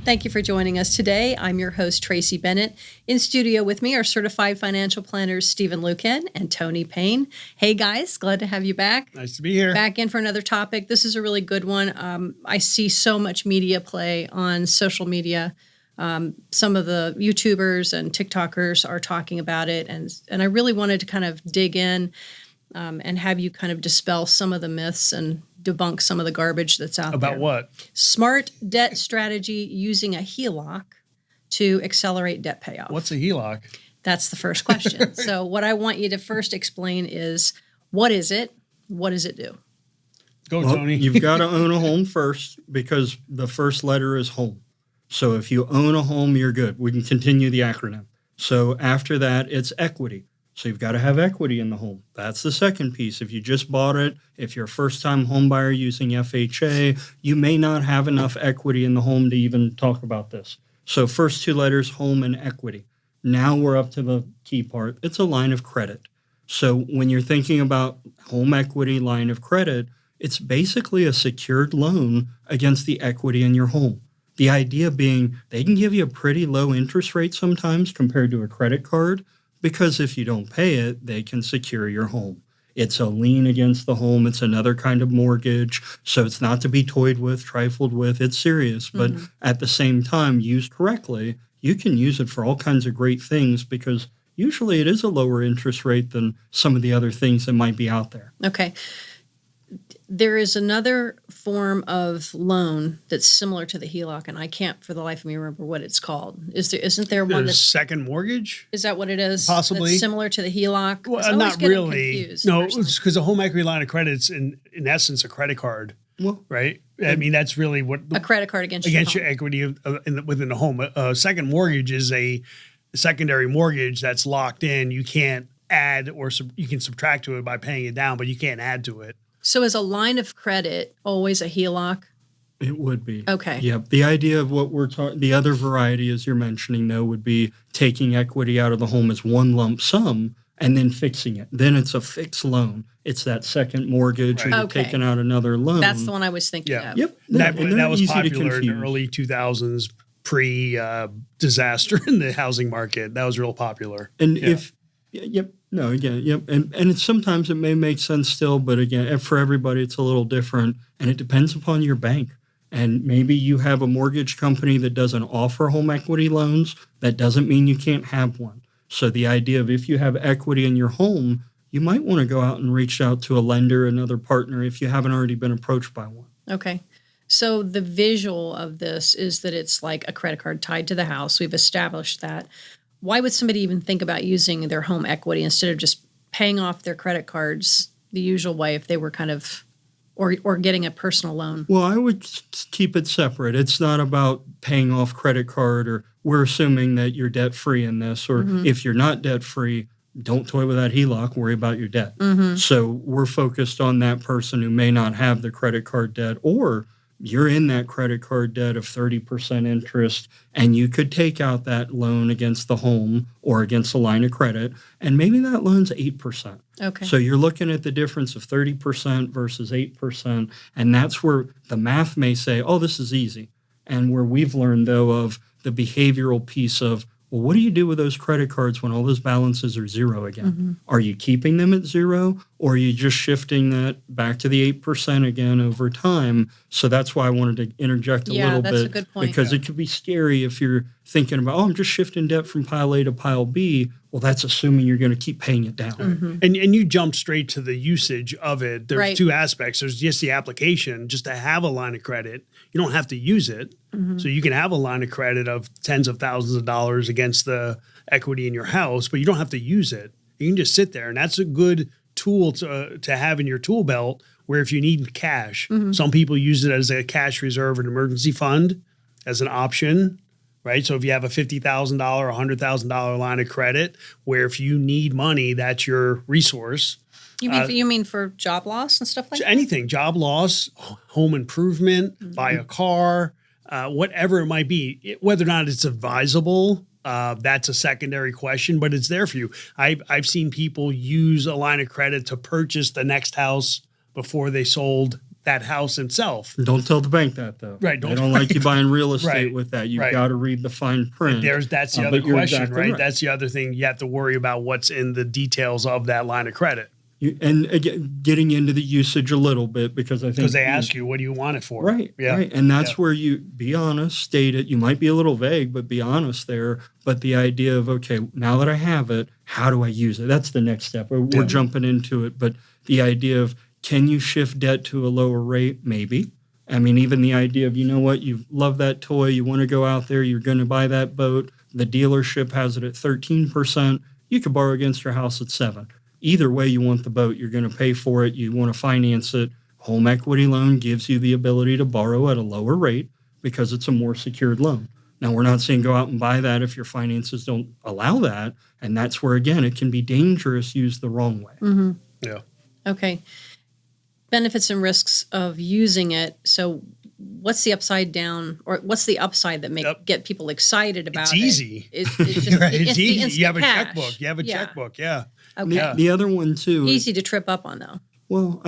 Thank you for joining us today. I'm your host, Tracy Bennett. In studio with me are certified financial planners Stephen Lucan and Tony Payne. Hey, guys, glad to have you back. Nice to be here. Back in for another topic. This is a really good one. I see so much media play on social media. Some of the YouTubers and TikTokers are talking about it, and I really wanted to kind of dig in and have you kind of dispel some of the myths and debunk some of the garbage that's out there. About what? Smart debt strategy using a HELOC to accelerate debt payoff. What's a HELOC? That's the first question. So what I want you to first explain is, what is it? What does it do? Go, Tony. You've got to own a home first because the first letter is home. So if you own a home, you're good. We can continue the acronym. So after that, it's equity. So you've got to have equity in the home. That's the second piece. If you just bought it, if you're a first-time home buyer using FHA, you may not have enough equity in the home to even talk about this. So first two letters, home and equity. Now we're up to the key part. It's a line of credit. So when you're thinking about home equity line of credit, it's basically a secured loan against the equity in your home. The idea being they can give you a pretty low interest rate sometimes compared to a credit card, because if you don't pay it, they can secure your home. It's a lien against the home. It's another kind of mortgage. So it's not to be toyed with, trifled with. It's serious. But at the same time, used correctly, you can use it for all kinds of great things because usually it is a lower interest rate than some of the other things that might be out there. Okay. There is another form of loan that's similar to the HELOC, and I can't for the life of me remember what it's called. Isn't there one that's second mortgage? Is that what it is? Possibly. That's similar to the HELOC? Well, not really. Confused, No, personally. it's because a home equity line of credit is in essence a credit card, right? I mean, that's really what A credit card against your equity within the home. A second mortgage is a secondary mortgage that's locked in. You can't add or you can subtract to it by paying it down, but you can't add to it. So is a line of credit always a HELOC? It would be. Okay. Yep. The idea of what we're talking, the other variety, as you're mentioning, though, would be taking equity out of the home as one lump sum and then fixing it. Then it's a fixed loan. It's that second mortgage, Right. or you're taking out another loan. That's the one I was thinking of. Yep. That was easy to popular in the confuse. early 2000s, pre-disaster in the housing market. That was real popular. And yep. And it's, sometimes it may make sense still, but again, for everybody, it's a little different. And it depends upon your bank. And maybe you have a mortgage company that doesn't offer home equity loans. That doesn't mean you can't have one. So the idea of if you have equity in your home, you might want to go out and reach out to a lender, another partner, if you haven't already been approached by one. Okay. So the visual of this is that it's like a credit card tied to the house. We've established that. Why would somebody even think about using their home equity instead of just paying off their credit cards the usual way if they were kind of, or getting a personal loan? Well, I would keep it separate. It's not about paying off credit card, or we're assuming that you're debt-free in this, or if you're not debt-free, don't toy with that HELOC, worry about your debt. So we're focused on that person who may not have the credit card debt, or you're in that credit card debt of 30% interest, and you could take out that loan against the home or against a line of credit, and maybe that loan's 8%. Okay. So you're looking at the difference of 30% versus 8%, and that's where the math may say, oh, this is easy. And where we've learned, though, of the behavioral piece of, well, what do you do with those credit cards when all those balances are zero again? Are you keeping them at zero, or are you just shifting that back to the 8% again over time? So that's why I wanted to interject a little that's bit. A good point. Because it could be scary if you're thinking about, I'm just shifting debt from pile A to pile B. Well, that's assuming you're going to keep paying it down. And you jumped straight to the usage of it. There's two aspects. There's just the application, just to have a line of credit. You don't have to use it. So you can have a line of credit of tens of thousands of dollars against the equity in your house, but you don't have to use it. You can just sit there. And that's a good tool to have in your tool belt, where if you need cash, some people use it as a cash reserve, an emergency fund, as an option. Right. So if you have a $50,000 or $100,000 line of credit, where if you need money, that's your resource. You mean for job loss and stuff like that? Anything, job loss, home improvement, buy a car, whatever it might be, whether or not it's advisable, that's a secondary question, but it's there for you. I've seen people use a line of credit to purchase the next house before they sold that house itself. Don't tell the bank that, though. Right. They don't like you buying real estate with that. You've Right. got to read the fine print. That's the other but you're question, exactly right? That's the other thing. You have to worry about what's in the details of that line of credit. And again, getting into the usage a little bit, because I think because they ask you, what do you want it for? Right. Yeah. Right. And that's where you be honest, state it. You might be a little vague, but be honest there. But the idea of, okay, now that I have it, how do I use it? That's the next step. We're jumping into it. But the idea of, can you shift debt to a lower rate? Maybe. I mean, even the idea of, you know what, you love that toy, you want to go out there, you're going to buy that boat, the dealership has it at 13%, you could borrow against your house at 7%. Either way you want the boat, you're going to pay for it, you want to finance it. Home equity loan gives you the ability to borrow at a lower rate because it's a more secured loan. Now, we're not saying go out and buy that if your finances don't allow that. And that's where, again, it can be dangerous used the wrong way. Mm-hmm. Yeah. Okay. Benefits and risks of using it. So what's the upside down, or what's the upside that get people excited about it? It's easy. It's just, right. it's easy. You have cash. a checkbook. You have a checkbook. Yeah. Okay. The other one, too. Easy to trip up on, though. Well,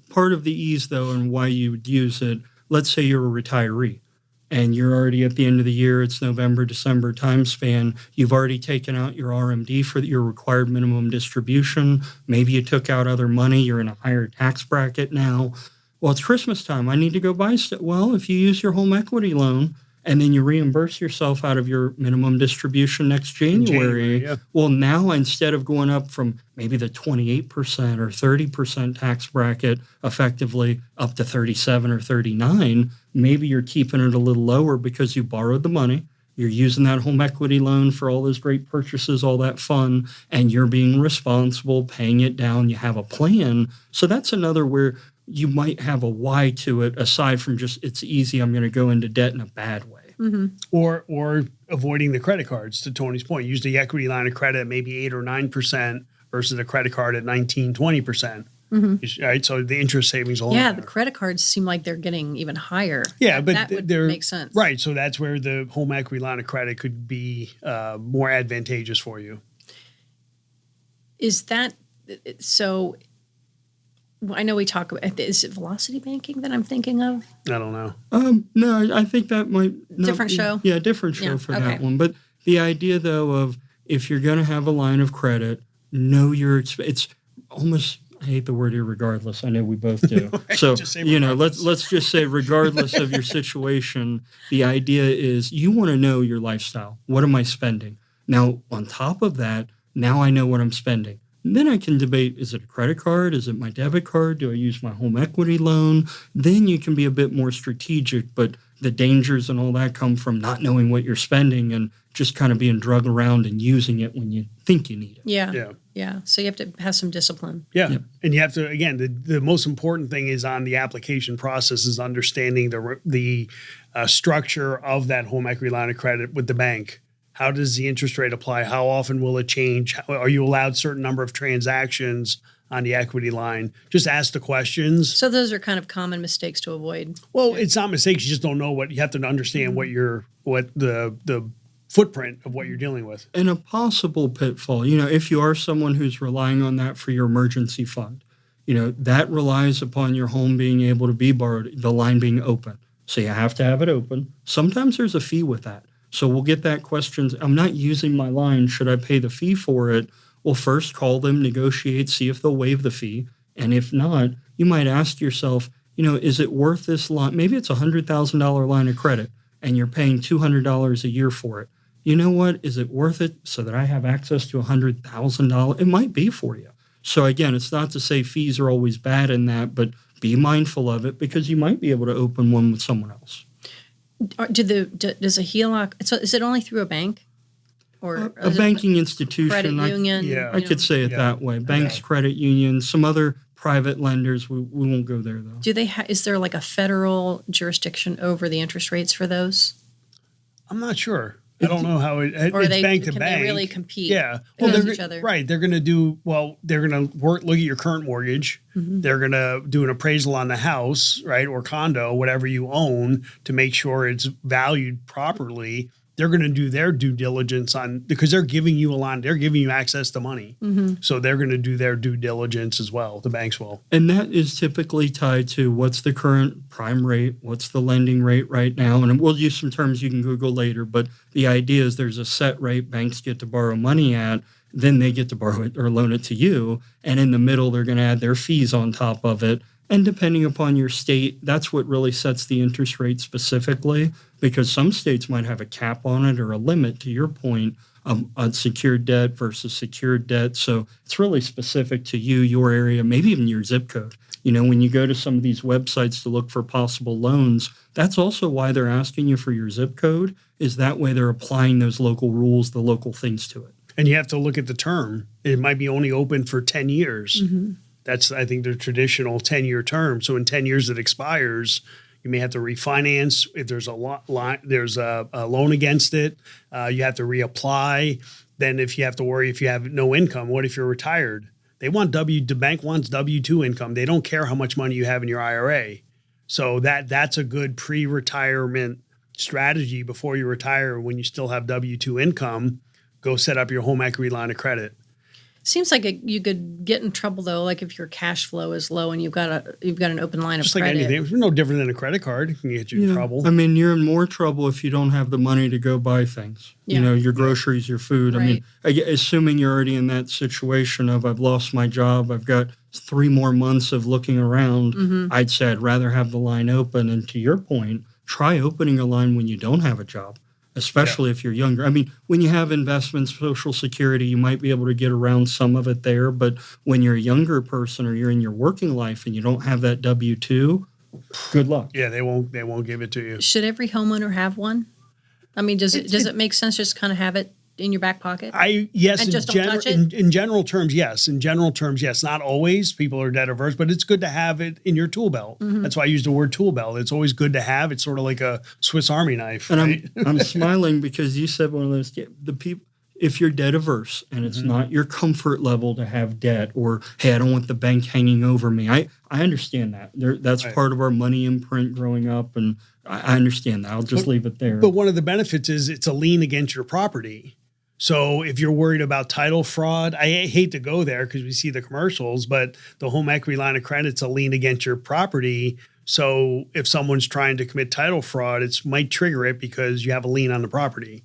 part of the ease, though, and why you would use it, let's say you're a retiree and you're already at the end of the year, it's November, December time span, you've already taken out your RMD for your required minimum distribution. Maybe you took out other money. You're in a higher tax bracket now. Well, it's Christmas time. I need to go buy stuff. Well, if you use your home equity loan and then you reimburse yourself out of your minimum distribution next January, well, now instead of going up from maybe the 28% or 30% tax bracket effectively up to 37 or 39, maybe you're keeping it a little lower because you borrowed the money. You're using that home equity loan for all those great purchases, all that fun, and you're being responsible, paying it down. You have a plan. So that's another where you might have a why to it aside from just it's easy, I'm going to go into debt in a bad way. Mm-hmm. Or avoiding the credit cards, to Tony's point. Use the equity line of credit at maybe 8 or 9% versus the credit card at 19, 20%. Mm-hmm. Right? So the interest savings alone. Yeah, the credit cards seem like they're getting even higher. Yeah, that would make sense. Right. So that's where the home equity line of credit could be more advantageous for you. Is that so? I know we talk about, is it velocity banking that I'm thinking of? I don't know. No, I think that might different show. Yeah, different show for that one. But the idea though of if you're going to have a line of credit, know your it's almost. I hate the word irregardless. I know we both do. Right, so let's just say regardless of your situation, the idea is you want to know your lifestyle. What am I spending? Now, on top of that, now I know what I'm spending. And then I can debate, is it a credit card? Is it my debit card? Do I use my home equity loan? Then you can be a bit more strategic, but the dangers and all that come from not knowing what you're spending and just kind of being drugged around and using it when you think you need it. Yeah. So you have to have some discipline. Yeah. And you have to, again, the most important thing is on the application process is understanding the structure of that home equity line of credit with the bank. How does the interest rate apply? How often will it change? Are you allowed a certain number of transactions on the equity line? Just ask the questions. So those are kind of common mistakes to avoid. Well, it's not mistakes. You just don't know what you have to understand. What the footprint of what you're dealing with. And a possible pitfall, if you are someone who's relying on that for your emergency fund, that relies upon your home being able to be borrowed, the line being open. So you have to have it open. Sometimes there's a fee with that. So we'll get that question, I'm not using my line, should I pay the fee for it? Well, first call them, negotiate, see if they'll waive the fee. And if not, you might ask yourself, is it worth this line? Maybe it's a $100,000 line of credit and you're paying $200 a year for it. You know what? Is it worth it so that I have access to $100,000? It might be for you. So again, it's not to say fees are always bad in that, but be mindful of it because you might be able to open one with someone else. Does a HELOC? So is it only through a bank, or a banking institution? Credit union. I could say it that way. Banks, credit unions, some other private lenders. We won't go there though. Do they? Is there like a federal jurisdiction over the interest rates for those? I'm not sure. I don't know how it's bank to bank. Can they really compete? Yeah, against each other? Right. They're going to do They're going to look at your current mortgage. Mm-hmm. They're going to do an appraisal on the house, right, or condo, whatever you own, to make sure it's valued properly. they're going to do their due diligence because they're giving you they're giving you access to money. So they're going to do their due diligence as well. The banks will. And that is typically tied to what's the current prime rate, what's the lending rate right now. And we'll use some terms you can Google later, but the idea is there's a set rate banks get to borrow money at, then they get to borrow it or loan it to you. And in the middle, they're going to add their fees on top of it. And depending upon your state, that's what really sets the interest rate specifically, because some states might have a cap on it or a limit, to your point, on secured debt versus secured debt. So it's really specific to you, your area, maybe even your zip code. When you go to some of these websites to look for possible loans, that's also why they're asking you for your zip code, is that way they're applying those local rules, the local things to it. And you have to look at the term. It might be only open for 10 years. That's, I think, the traditional 10-year term. So in 10 years it expires, you may have to refinance. If there's a loan against it, you have to reapply. Then if you have to worry if you have no income, what if you're retired? The bank wants W-2 income. They don't care how much money you have in your IRA. So that's a good pre-retirement strategy before you retire. When you still have W-2 income, go set up your home equity line of credit. Seems like you could get in trouble though, like if your cash flow is low and you've got an open line of Just credit. Like anything, it's no different than a credit card. It can get you in trouble. I mean, you're in more trouble if you don't have the money to go buy things. Your groceries, your food. Right. I mean, assuming you're already in that situation of I've lost my job, I've got 3 more months of looking around, I'd say I'd rather have the line open. And to your point, try opening a line when you don't have a job. Especially if you're younger. I mean, when you have investments, Social Security, you might be able to get around some of it there. But when you're a younger person or you're in your working life and you don't have that W-2, good luck. Yeah, they won't give it to you. Should every homeowner have one? I mean, does it make sense just kind of have it in your back pocket? Yes. And just don't touch it? In general terms, yes. In general terms, yes. Not always. People are debt averse, but it's good to have it in your tool belt. That's why I use the word tool belt. It's always good to have. It's sort of like a Swiss Army knife. And right? I'm smiling because you said one of those, the people, if you're debt averse and it's not your comfort level to have debt, or, hey, I don't want the bank hanging over me. I understand that. That's right. Part of our money imprint growing up, and I understand that. I'll just leave it there. But one of the benefits is it's a lien against your property. So if you're worried about title fraud, I hate to go there because we see the commercials, but the home equity line of credit's a lien against your property. So if someone's trying to commit title fraud, it might trigger it because you have a lien on the property.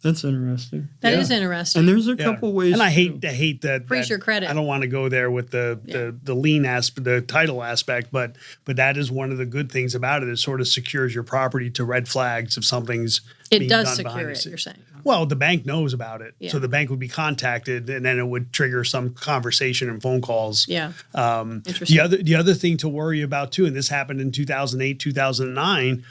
That's interesting. That is interesting. And there's a couple ways. And I hate that. Freeze your credit. I don't want to go there with the lien aspect, the title aspect, but that is one of the good things about it. It sort of secures your property to red flags if something's being done does behind secure the it, scenes. you're saying. Well, the bank knows about it. Yeah. So the bank would be contacted and then it would trigger some conversation and phone calls. Yeah. Interesting. The other thing to worry about too, and this happened in 2008, 2009,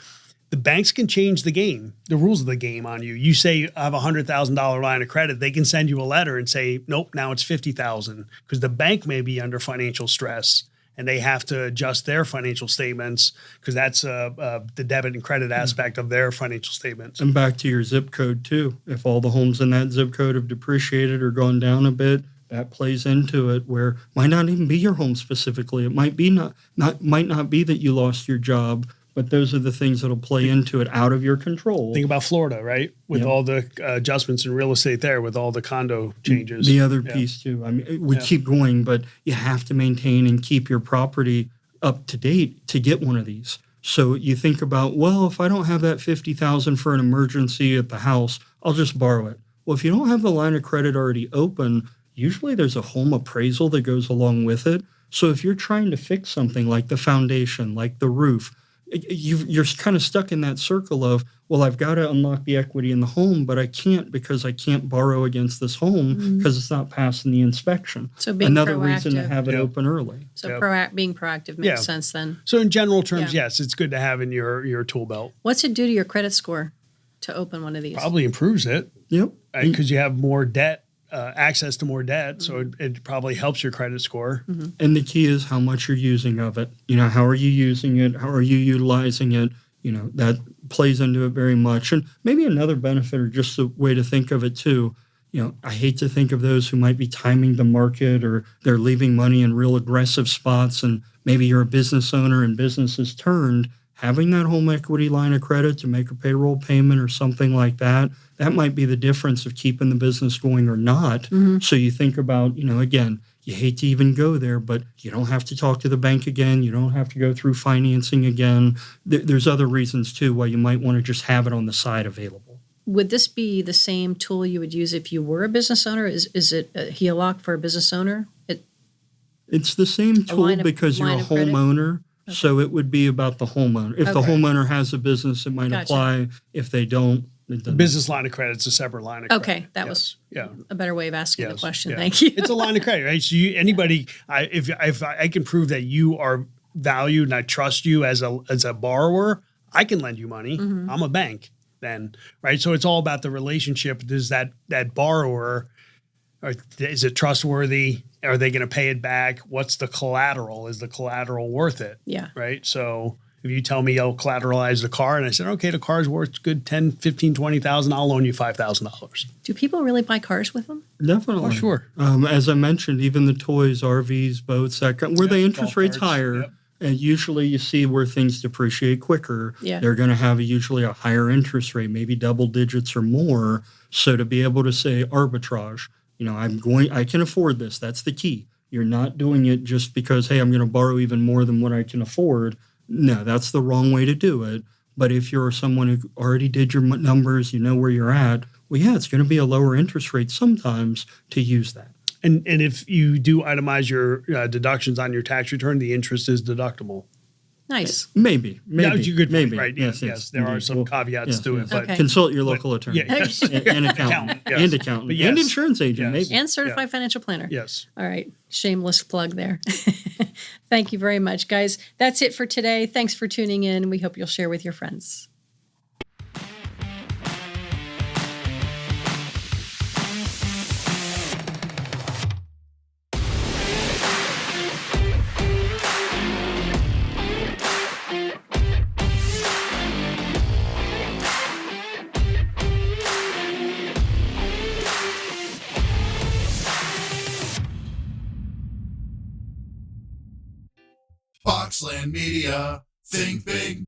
the banks can change the game, the rules of the game on you. You say I have $100,000 line of credit, they can send you a letter and say, nope, now it's $50,000 because the bank may be under financial stress and they have to adjust their financial statements because that's the debit and credit aspect of their financial statements. And back to your zip code too. If all the homes in that zip code have depreciated or gone down a bit, that plays into it, where it might not even be your home specifically. It might be might not be that you lost your job. But those are the things that'll play into it out of your control. Think about Florida, right? With all the adjustments in real estate there, with all the condo changes. The other piece too. I mean, we keep going, but you have to maintain and keep your property up to date to get one of these. So you think about, well, if I don't have that $50,000 for an emergency at the house, I'll just borrow it. Well, if you don't have the line of credit already open, usually there's a home appraisal that goes along with it. So if you're trying to fix something like the foundation, like the roof, you're kind of stuck in that circle of, well, I've got to unlock the equity in the home, but I can't because I can't borrow against this home because it's not passing the inspection. So being another proactive. Reason to have it open early. So being proactive makes sense then. So in general terms, yes, it's good to have in your tool belt. What's it do to your credit score to open one of these? Probably improves it. Yep. Right? Because you have more debt. Access to more debt, so it probably helps your credit score. And the key is how much you're using of it. How are you using it? How are you utilizing it? That plays into it very much. And maybe another benefit, or just a way to think of it too, I hate to think of those who might be timing the market, or they're leaving money in real aggressive spots, and maybe you're a business owner and business is turned. having that home equity line of credit to make a payroll payment or something like that, that might be the difference of keeping the business going or not. So you think about, again, you hate to even go there, but you don't have to talk to the bank again. You don't have to go through financing again. There's other reasons, too, why you might want to just have it on the side available. Would this be the same tool you would use if you were a business owner? Is it a HELOC for a business owner? It's the same tool because you're a homeowner. Okay. So it would be about the homeowner. If the homeowner has a business, it might apply. If they don't, it doesn't. Business line of credit is a separate line of credit. Okay, that was a better way of asking the question. Thank you. It's a line of credit, right? So if I can prove that you are valued and I trust you as a borrower, I can lend you money. I'm a bank then, right? So it's all about the relationship. Does that borrower, or is it trustworthy? Are they going to pay it back? What's the collateral? Is the collateral worth it? Yeah. Right. So if you tell me I'll collateralize the car and I said, okay, the car's worth good 10, 15, 20,000, I'll loan you $5,000. Do people really buy cars with them? Definitely. Oh, sure. As I mentioned, even the toys, RVs, boats, where the interest rate's higher, and usually you see where things depreciate quicker, they're going to have usually a higher interest rate, maybe double digits or more. So to be able to say arbitrage, I can afford this. That's the key. You're not doing it just because, hey, I'm going to borrow even more than what I can afford. No, that's the wrong way to do it. But if you're someone who already did your numbers, you know where you're at, well, it's going to be a lower interest rate sometimes to use that. And if you do itemize your deductions on your tax return, the interest is deductible. Nice. Maybe. Maybe. Right. Yes. There are some caveats to it. But consult your local attorney and accountant. And accountant. And insurance agent, maybe. And certified financial planner. Yes. All right. Shameless plug there. Thank you very much, guys. That's it for today. Thanks for tuning in. We hope you'll share with your friends. Boxland Media. Think big.